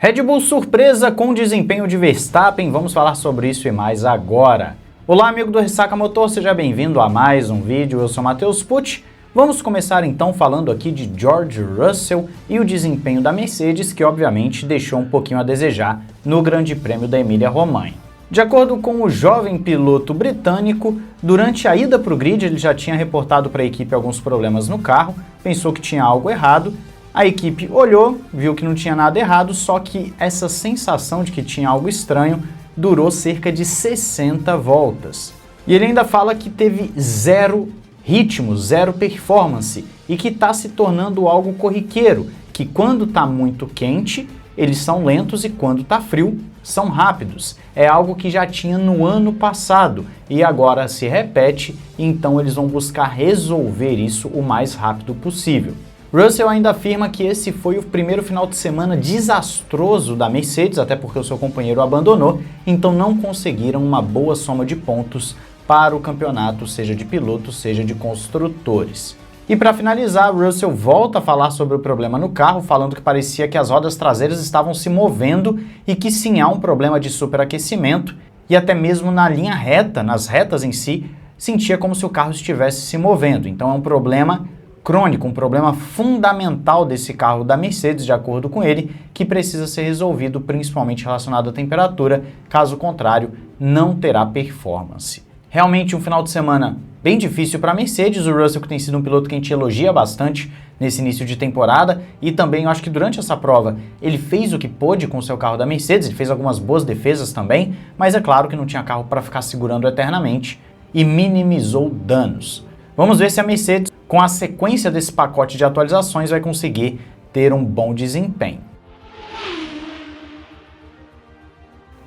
Red Bull surpresa com o desempenho de Verstappen, vamos falar sobre isso e mais agora. Olá amigo do Ressaca Motor, seja bem-vindo a mais um vídeo, eu sou Matheus Pucci. Vamos começar então falando aqui de George Russell e o desempenho da Mercedes, que obviamente deixou um pouquinho a desejar no Grande Prêmio da Emília-Romanha. De acordo com o jovem piloto britânico, durante a ida para o grid ele já tinha reportado para a equipe alguns problemas no carro, pensou que tinha algo errado. A equipe olhou, viu que não tinha nada errado, só que essa sensação de que tinha algo estranho durou cerca de 60 voltas. E ele ainda fala que teve zero ritmo, zero performance e que está se tornando algo corriqueiro, que quando está muito quente, eles são lentos e quando está frio, são rápidos. É algo que já tinha no ano passado e agora se repete, então eles vão buscar resolver isso o mais rápido possível. Russell ainda afirma que esse foi o primeiro final de semana desastroso da Mercedes, até porque o seu companheiro abandonou, então não conseguiram uma boa soma de pontos para o campeonato, seja de pilotos, seja de construtores. E para finalizar, Russell volta a falar sobre o problema no carro, falando que parecia que as rodas traseiras estavam se movendo e que sim, há um problema de superaquecimento, e até mesmo na linha reta, nas retas em si, sentia como se o carro estivesse se movendo, então é um problema crônico, um problema fundamental desse carro da Mercedes, de acordo com ele, que precisa ser resolvido, principalmente relacionado à temperatura, caso contrário, não terá performance. Realmente um final de semana bem difícil para a Mercedes, o Russell que tem sido um piloto que a gente elogia bastante nesse início de temporada, e também eu acho que durante essa prova ele fez o que pôde com o seu carro da Mercedes, ele fez algumas boas defesas também, mas é claro que não tinha carro para ficar segurando eternamente e minimizou danos. Vamos ver se a Mercedes, com a sequência desse pacote de atualizações, vai conseguir ter um bom desempenho.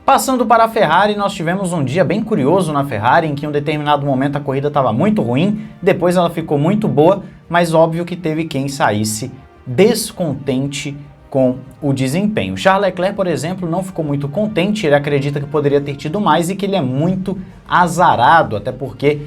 Passando para a Ferrari, nós tivemos um dia bem curioso na Ferrari, em que em um determinado momento a corrida estava muito ruim, depois ela ficou muito boa, mas óbvio que teve quem saísse descontente com o desempenho. Charles Leclerc, por exemplo, não ficou muito contente, ele acredita que poderia ter tido mais e que ele é muito azarado, até porque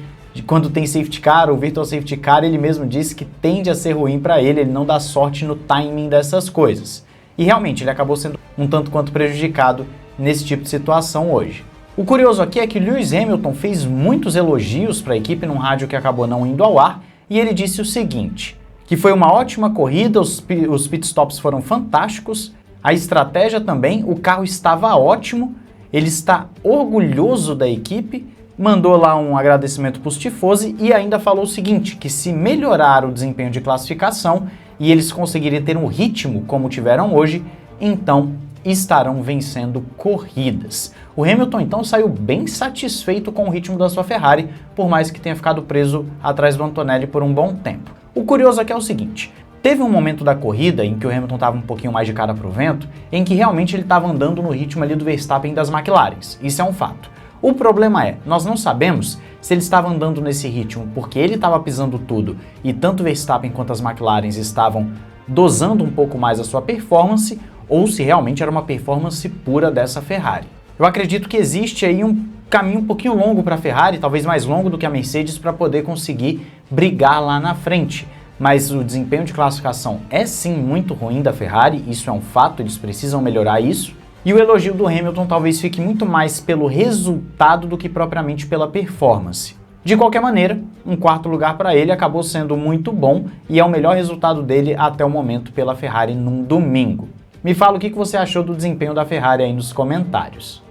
quando tem safety car, o virtual safety car, ele mesmo disse que tende a ser ruim para ele não dá sorte no timing dessas coisas. E realmente ele acabou sendo um tanto quanto prejudicado nesse tipo de situação hoje. O curioso aqui é que Lewis Hamilton fez muitos elogios para a equipe num rádio que acabou não indo ao ar, e ele disse o seguinte, que foi uma ótima corrida, os pitstops foram fantásticos, a estratégia também, o carro estava ótimo, ele está orgulhoso da equipe, mandou lá um agradecimento para os tifosi e ainda falou o seguinte, que se melhorar o desempenho de classificação e eles conseguirem ter um ritmo como tiveram hoje, então estarão vencendo corridas. O Hamilton então saiu bem satisfeito com o ritmo da sua Ferrari, por mais que tenha ficado preso atrás do Antonelli por um bom tempo. O curioso aqui é o seguinte, teve um momento da corrida em que o Hamilton estava um pouquinho mais de cara para o vento, em que realmente ele estava andando no ritmo ali do Verstappen e das McLarens, isso é um fato. O problema é, nós não sabemos se ele estava andando nesse ritmo porque ele estava pisando tudo e tanto Verstappen quanto as McLarens estavam dosando um pouco mais a sua performance ou se realmente era uma performance pura dessa Ferrari. Eu acredito que existe aí um caminho um pouquinho longo para a Ferrari, talvez mais longo do que a Mercedes, para poder conseguir brigar lá na frente. Mas o desempenho de classificação é sim muito ruim da Ferrari, isso é um fato, eles precisam melhorar isso. E o elogio do Hamilton talvez fique muito mais pelo resultado do que propriamente pela performance. De qualquer maneira, um quarto lugar para ele acabou sendo muito bom e é o melhor resultado dele até o momento pela Ferrari num domingo. Me fala o que você achou do desempenho da Ferrari aí nos comentários.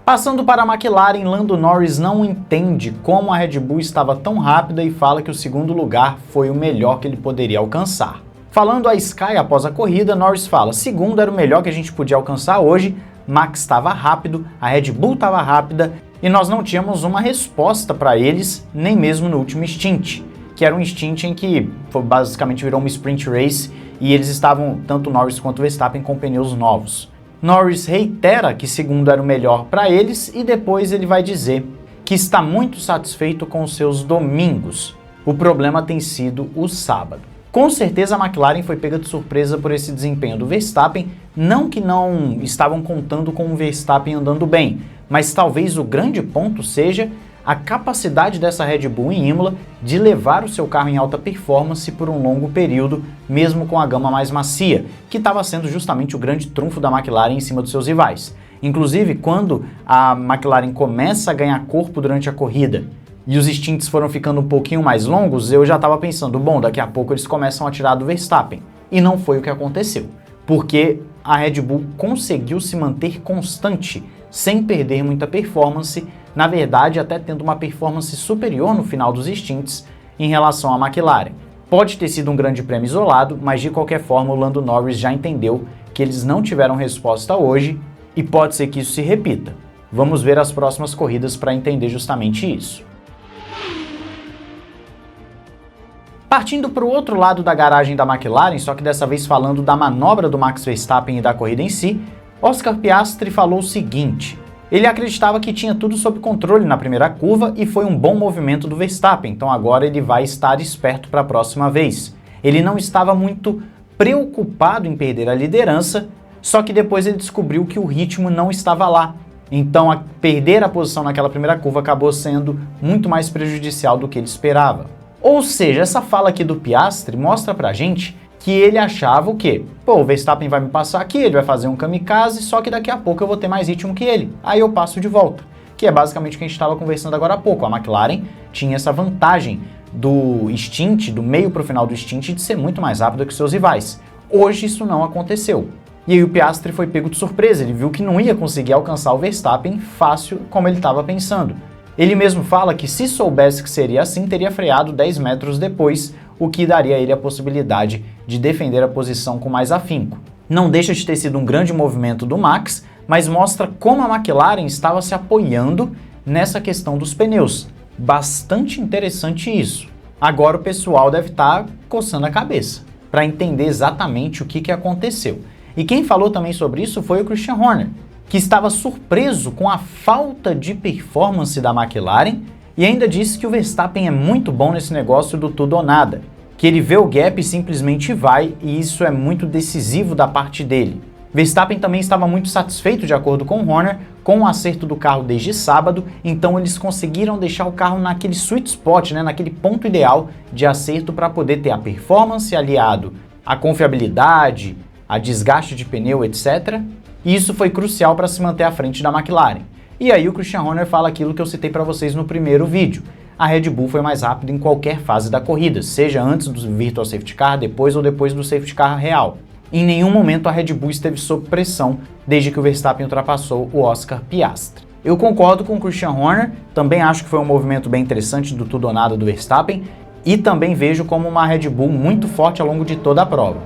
Passando para a McLaren, Lando Norris não entende como a Red Bull estava tão rápida e fala que o segundo lugar foi o melhor que ele poderia alcançar. Falando a Sky após a corrida, Norris fala, segundo era o melhor que a gente podia alcançar hoje, Max estava rápido, a Red Bull estava rápida e nós não tínhamos uma resposta para eles, nem mesmo no último stint, que era um stint em que basicamente virou uma sprint race e eles estavam, tanto Norris quanto Verstappen, com pneus novos. Norris reitera que segundo era o melhor para eles e depois ele vai dizer que está muito satisfeito com os seus domingos. O problema tem sido o sábado. Com certeza a McLaren foi pega de surpresa por esse desempenho do Verstappen, não que não estavam contando com o Verstappen andando bem, mas talvez o grande ponto seja a capacidade dessa Red Bull em Imola de levar o seu carro em alta performance por um longo período, mesmo com a gama mais macia, que estava sendo justamente o grande trunfo da McLaren em cima dos seus rivais. Inclusive, quando a McLaren começa a ganhar corpo durante a corrida e os stints foram ficando um pouquinho mais longos, eu já estava pensando, bom, daqui a pouco eles começam a tirar do Verstappen. E não foi o que aconteceu, porque a Red Bull conseguiu se manter constante, sem perder muita performance, na verdade até tendo uma performance superior no final dos stints em relação à McLaren. Pode ter sido um grande prêmio isolado, mas de qualquer forma o Lando Norris já entendeu que eles não tiveram resposta hoje e pode ser que isso se repita. Vamos ver as próximas corridas para entender justamente isso. Partindo para o outro lado da garagem da McLaren, só que dessa vez falando da manobra do Max Verstappen e da corrida em si, Oscar Piastri falou o seguinte: ele acreditava que tinha tudo sob controle na primeira curva e foi um bom movimento do Verstappen, então agora ele vai estar esperto para a próxima vez. Ele não estava muito preocupado em perder a liderança, só que depois ele descobriu que o ritmo não estava lá. Então perder a posição naquela primeira curva acabou sendo muito mais prejudicial do que ele esperava. Ou seja, essa fala aqui do Piastri mostra pra gente que ele achava o quê? Pô, o Verstappen vai me passar aqui, ele vai fazer um kamikaze, só que daqui a pouco eu vou ter mais ritmo que ele. Aí eu passo de volta. Que é basicamente o que a gente estava conversando agora há pouco. A McLaren tinha essa vantagem do stint, do meio para o final do stint, de ser muito mais rápida que seus rivais. Hoje isso não aconteceu. E aí o Piastri foi pego de surpresa, ele viu que não ia conseguir alcançar o Verstappen fácil como ele estava pensando. Ele mesmo fala que se soubesse que seria assim, teria freado 10 metros depois, o que daria a ele a possibilidade de defender a posição com mais afinco. Não deixa de ter sido um grande movimento do Max, mas mostra como a McLaren estava se apoiando nessa questão dos pneus. Bastante interessante isso. Agora o pessoal deve estar coçando a cabeça para entender exatamente o que aconteceu. E quem falou também sobre isso foi o Christian Horner, que estava surpreso com a falta de performance da McLaren e ainda disse que o Verstappen é muito bom nesse negócio do tudo ou nada, que ele vê o gap e simplesmente vai, e isso é muito decisivo da parte dele. Verstappen também estava muito satisfeito, de acordo com Horner, com o acerto do carro desde sábado, então eles conseguiram deixar o carro naquele sweet spot, naquele ponto ideal de acerto para poder ter a performance aliado à confiabilidade, a desgaste de pneu, etc. E isso foi crucial para se manter à frente da McLaren. E aí o Christian Horner fala aquilo que eu citei para vocês no primeiro vídeo. A Red Bull foi mais rápida em qualquer fase da corrida, seja antes do Virtual Safety Car, depois ou depois do Safety Car real. Em nenhum momento a Red Bull esteve sob pressão desde que o Verstappen ultrapassou o Oscar Piastri. Eu concordo com o Christian Horner, também acho que foi um movimento bem interessante do tudo ou nada do Verstappen e também vejo como uma Red Bull muito forte ao longo de toda a prova.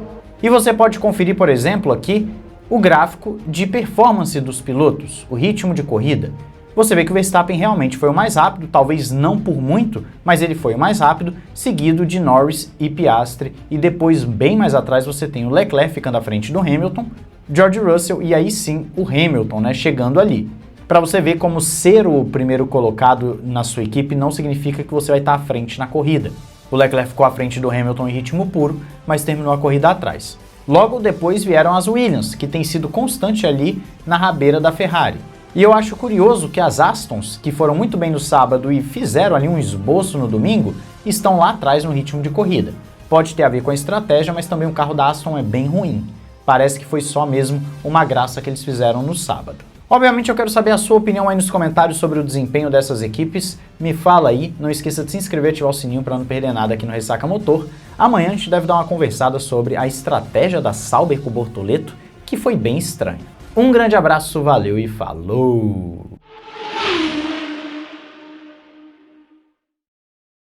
E você pode conferir, por exemplo, aqui o gráfico de performance dos pilotos, o ritmo de corrida. Você vê que o Verstappen realmente foi o mais rápido, talvez não por muito, mas ele foi o mais rápido, seguido de Norris e Piastri, e depois, bem mais atrás, você tem o Leclerc ficando à frente do Hamilton, George Russell e aí sim o Hamilton, chegando ali. Para você ver como ser o primeiro colocado na sua equipe não significa que você vai estar à frente na corrida. O Leclerc ficou à frente do Hamilton em ritmo puro, mas terminou a corrida atrás. Logo depois vieram as Williams, que tem sido constante ali na rabeira da Ferrari. E eu acho curioso que as Astons, que foram muito bem no sábado e fizeram ali um esboço no domingo, estão lá atrás no ritmo de corrida. Pode ter a ver com a estratégia, mas também o carro da Aston é bem ruim. Parece que foi só mesmo uma graça que eles fizeram no sábado. Obviamente eu quero saber a sua opinião aí nos comentários sobre o desempenho dessas equipes. Me fala aí, não esqueça de se inscrever e ativar o sininho para não perder nada aqui no Ressaca Motor. Amanhã a gente deve dar uma conversada sobre a estratégia da Sauber com o Bortoleto, que foi bem estranha. Um grande abraço, valeu e falou!